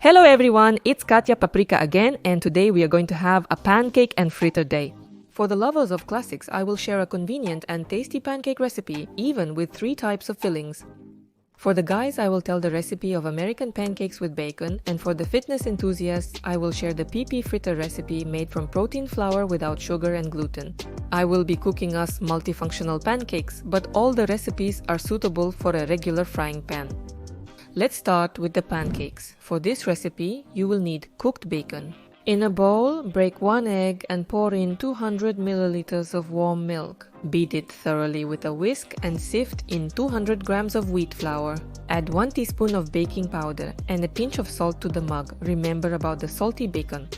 Hello everyone, it's Katya Paprika again, and today we are going to have a pancake and fritter day. For the lovers of classics, I will share a convenient and tasty pancake recipe, even with 3 types of fillings. For the guys, I will tell the recipe of American pancakes with bacon, and for the fitness enthusiasts, I will share the PP fritter recipe made from protein flour without sugar and gluten. I will be cooking us multifunctional pancakes, but all the recipes are suitable for a regular frying pan. Let's start with the pancakes. For this recipe, you will need cooked bacon. In a bowl, break 1 egg and pour in 200 milliliters of warm milk. Beat it thoroughly with a whisk and sift in 200 grams of wheat flour. Add 1 teaspoon of baking powder and a pinch of salt to the mug. Remember about the salty bacon.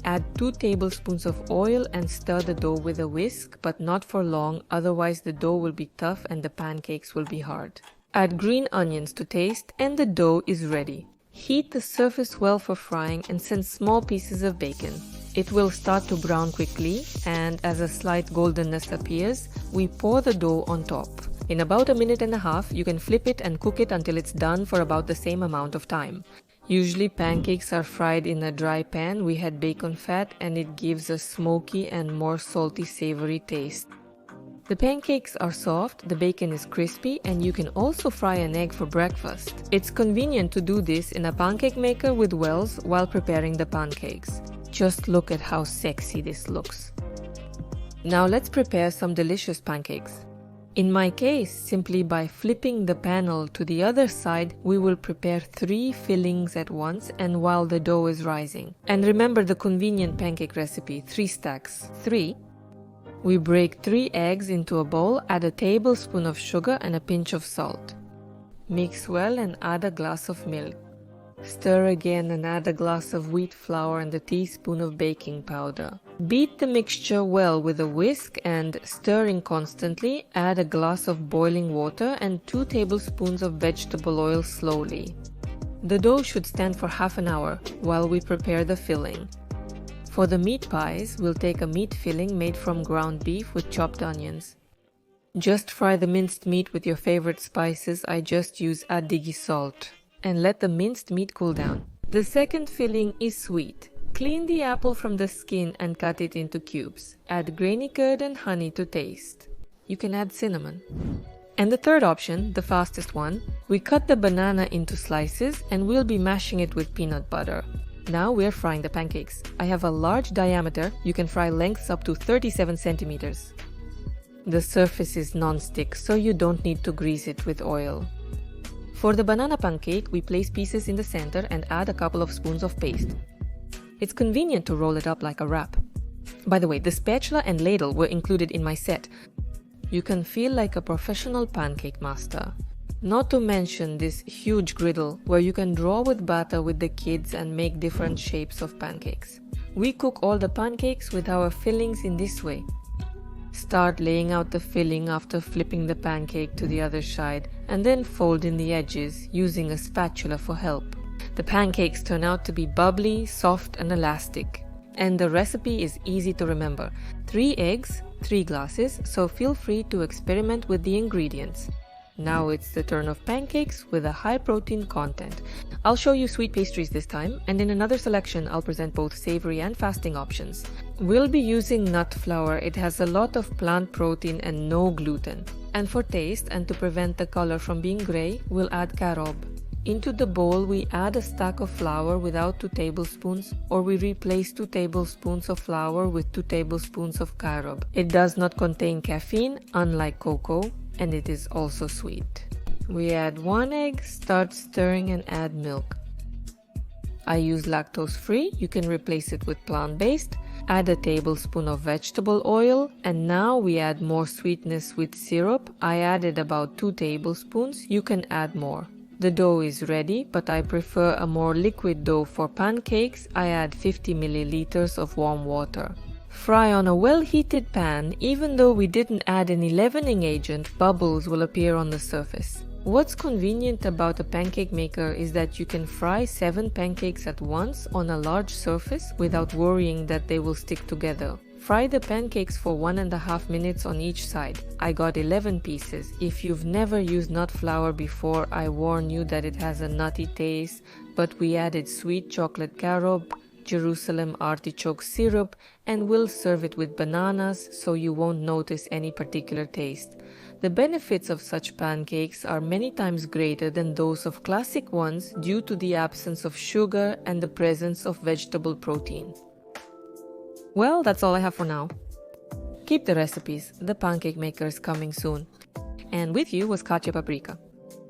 Add 2 tablespoons of oil and stir the dough with a whisk, but not for long, otherwise the dough will be tough and the pancakes will be hard. Add green onions to taste and the dough is ready. Heat the surface well for frying and send small pieces of bacon. It will start to brown quickly, and as a slight goldenness appears, we pour the dough on top. In about 1.5 minutes, you can flip it and cook it until it's done for about the same amount of time. Usually pancakes are fried in a dry pan. We had bacon fat and it gives a smoky and more salty savory taste. The pancakes are soft, the bacon is crispy, and you can also fry an egg for breakfast. It's convenient to do this in a pancake maker with wells while preparing the pancakes. Just look at how sexy this looks. Now let's prepare some delicious pancakes. In my case, simply by flipping the panel to the other side, we will prepare 3 fillings at once and while the dough is rising. And remember the convenient pancake recipe, 3 stacks. 3. We break 3 eggs into a bowl, add a tablespoon of sugar and a pinch of salt. Mix well and add a glass of milk. Stir again and add a glass of wheat flour and a teaspoon of baking powder. Beat the mixture well with a whisk and, stirring constantly, add a glass of boiling water and 2 tablespoons of vegetable oil slowly. The dough should stand for half an hour while we prepare the filling. For the meat pies, we'll take a meat filling made from ground beef with chopped onions. Just fry the minced meat with your favorite spices. I just use addigi salt. And let the minced meat cool down. The second filling is sweet. Clean the apple from the skin and cut it into cubes. Add grainy curd and honey to taste. You can add cinnamon. And the third option, the fastest one, we cut the banana into slices and we'll be mashing it with peanut butter. Now we're frying the pancakes. I have a large diameter. You can fry lengths up to 37 centimeters. The surface is non-stick, so you don't need to grease it with oil. For the banana pancake, we place pieces in the center and add a couple of spoons of paste. It's convenient to roll it up like a wrap. By the way, the spatula and ladle were included in my set. You can feel like a professional pancake master. Not to mention this huge griddle where you can draw with batter with the kids and make different shapes of pancakes. We cook all the pancakes with our fillings in this way. Start laying out the filling after flipping the pancake to the other side and then fold in the edges using a spatula for help. The pancakes turn out to be bubbly, soft and elastic. And the recipe is easy to remember. 3 eggs, 3 glasses, so feel free to experiment with the ingredients. Now it's the turn of pancakes with a high protein content. I'll show you sweet pastries this time, and in another selection I'll present both savory and fasting options. We'll be using nut flour. It has a lot of plant protein and no gluten. And for taste and to prevent the color from being gray, we'll add carob. Into the bowl we add a stack of flour without 2 tablespoons, or we replace 2 tablespoons of flour with 2 tablespoons of carob. It does not contain caffeine, unlike cocoa, and it is also sweet. We add 1 egg, start stirring and add milk. I use lactose-free, you can replace it with plant-based. Add a tablespoon of vegetable oil, and now we add more sweetness with syrup. I added about 2 tablespoons, you can add more. The dough is ready, but I prefer a more liquid dough for pancakes. I add 50 milliliters of warm water. Fry on a well-heated pan. Even though we didn't add any leavening agent, bubbles will appear on the surface. What's convenient about a pancake maker is that you can fry 7 pancakes at once on a large surface without worrying that they will stick together. Fry the pancakes for 1.5 minutes on each side. I got 11 pieces. If you've never used nut flour before, I warn you that it has a nutty taste, but we added sweet chocolate carob, Jerusalem artichoke syrup, and we'll serve it with bananas so you won't notice any particular taste. The benefits of such pancakes are many times greater than those of classic ones due to the absence of sugar and the presence of vegetable protein. Well, that's all I have for now. Keep the recipes, the pancake maker is coming soon. And with you was Katya Paprika.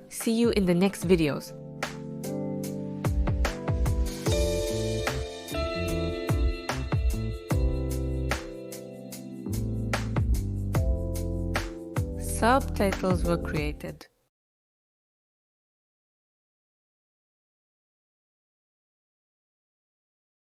See you in the next videos. Subtitles were created.